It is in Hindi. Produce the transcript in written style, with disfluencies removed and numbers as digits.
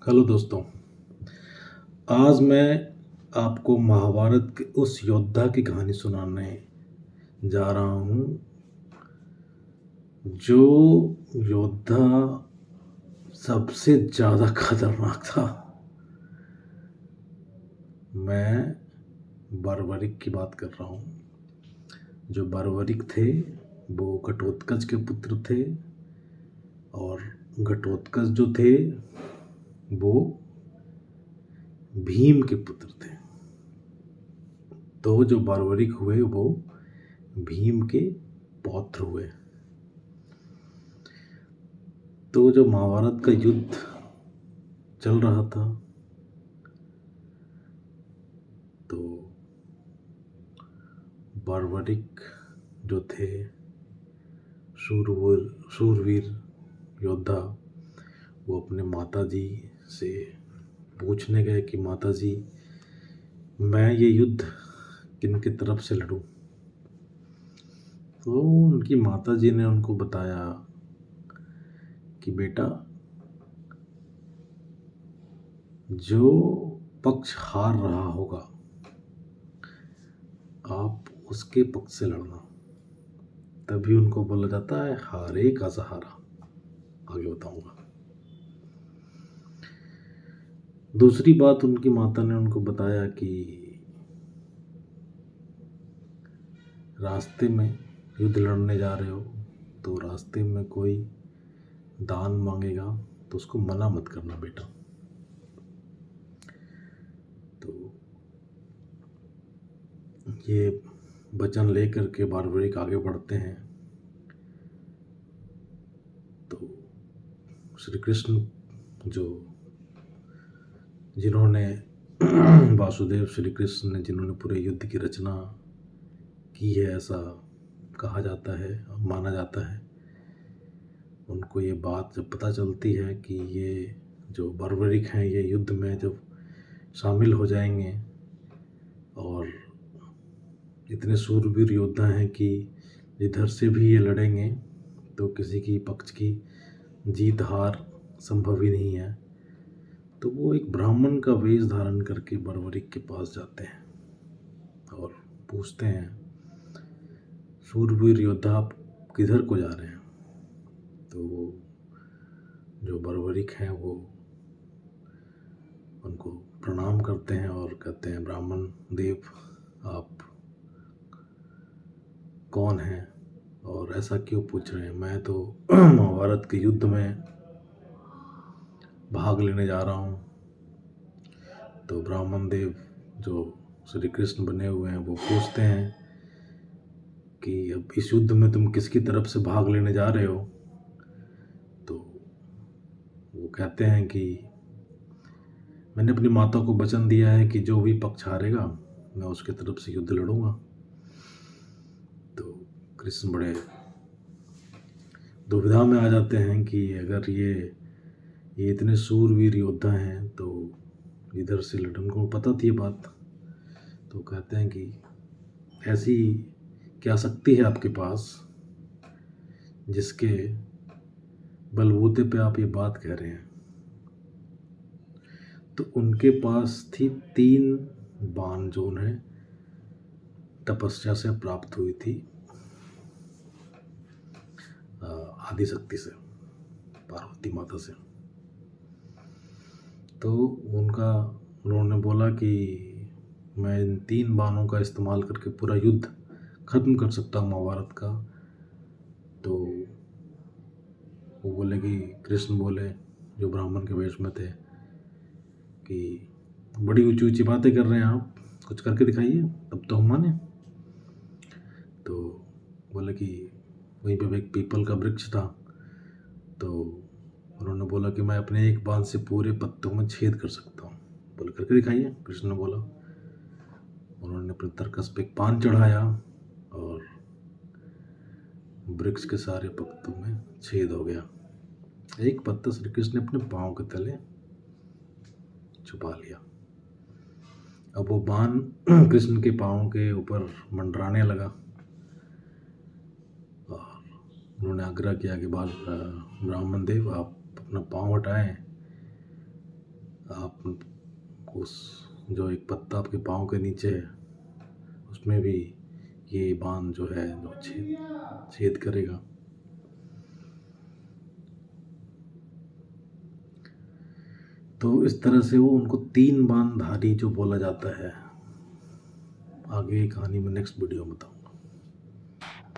हेलो दोस्तों। आज मैं आपको महाभारत के उस योद्धा की कहानी सुनाने जा रहा हूँ जो योद्धा सबसे ज़्यादा खतरनाक था। मैं बर्बरिक की बात कर रहा हूँ। जो बर्बरिक थे वो घटोत्कच के पुत्र थे और घटोत्कच जो थे वो भीम के पुत्र थे। तो जो बर्बरिक हुए वो भीम के पौत्र हुए। तो जो महाभारत का युद्ध चल रहा था तो बर्बरिक जो थे शूरवीर योद्धा, वो अपने माताजी से पूछने गए कि माताजी, मैं ये युद्ध किन की तरफ से लड़ूं। तो उनकी माताजी ने उनको बताया कि बेटा, जो पक्ष हार रहा होगा आप उसके पक्ष से लड़ना। तभी उनको बोला जाता है हारे का सहारा। आगे बताऊंगा। दूसरी बात, उनकी माता ने उनको बताया कि रास्ते में युद्ध लड़ने जा रहे हो तो रास्ते में कोई दान मांगेगा तो उसको मना मत करना बेटा। तो ये वचन लेकर के बर्बरिक आगे बढ़ते हैं। तो श्री कृष्ण जो जिन्होंने वासुदेव श्री कृष्ण ने जिन्होंने पूरे युद्ध की रचना की है, ऐसा कहा जाता है, माना जाता है, उनको ये बात जब पता चलती है कि ये जो बर्बरिक हैं ये युद्ध में जब शामिल हो जाएंगे और इतने सूरवीर योद्धा हैं कि इधर से भी ये लड़ेंगे तो किसी की पक्ष की जीत हार संभव ही नहीं है। तो वो एक ब्राह्मण का वेश धारण करके बर्बरिक के पास जाते हैं और पूछते हैं, सूरवीर योद्धा आप किधर को जा रहे हैं। तो वो जो बर्बरिक हैं वो उनको प्रणाम करते हैं और कहते हैं, ब्राह्मण देव आप कौन हैं और ऐसा क्यों पूछ रहे हैं। मैं तो महाभारत के युद्ध में भाग लेने जा रहा हूँ। तो ब्राह्मण देव जो श्री कृष्ण बने हुए हैं वो पूछते हैं कि अब इस युद्ध में तुम किसकी तरफ से भाग लेने जा रहे हो। तो वो कहते हैं कि मैंने अपनी माता को वचन दिया है कि जो भी पक्ष हारेगा मैं उसकी तरफ से युद्ध लड़ूंगा। तो कृष्ण बड़े दुविधा में आ जाते हैं कि अगर ये इतने सूरवीर योद्धा हैं तो इधर से लड़, उनको पता थी ये बात। तो कहते हैं कि ऐसी क्या शक्ति है आपके पास जिसके बलबूते पे आप ये बात कह रहे हैं। तो उनके पास थी 3 बाण जो उन्हें तपस्या से प्राप्त हुई थी, आदि शक्ति से, पार्वती माता से। तो उन्होंने बोला कि मैं इन 3 बाणों का इस्तेमाल करके पूरा युद्ध खत्म कर सकता हूँ महाभारत का। तो वो बोले कि कृष्ण बोले जो ब्राह्मण के वेश में थे कि बड़ी ऊंची ऊंची बातें कर रहे हैं आप, कुछ करके दिखाइए तब तो हम माने। तो बोले कि वहीं पे एक पीपल का वृक्ष था। तो उन्होंने बोला कि मैं अपने एक बाण से पूरे पत्तों में छेद कर सकता हूँ। बोले करके दिखाइए, कृष्ण ने बोला। उन्होंने अपने तरकस पे एक पान चढ़ाया और वृक्ष के सारे पत्तों में छेद हो गया। एक पत्ता श्री कृष्ण ने अपने पाँव के तले छुपा लिया। अब वो बाण कृष्ण के पाँव के ऊपर मंडराने लगा और उन्होंने आग्रह किया कि ब्राह्मण देव आप अपना पाँव हटाएं। आप उस जो एक पत्ता आपके पाँव के नीचे है उसमें भी ये बाण जो है जो छेद करेगा। तो इस तरह से वो उनको 3 बाणधारी जो बोला जाता है। आगे कहानी में नेक्स्ट वीडियो में बताऊँ।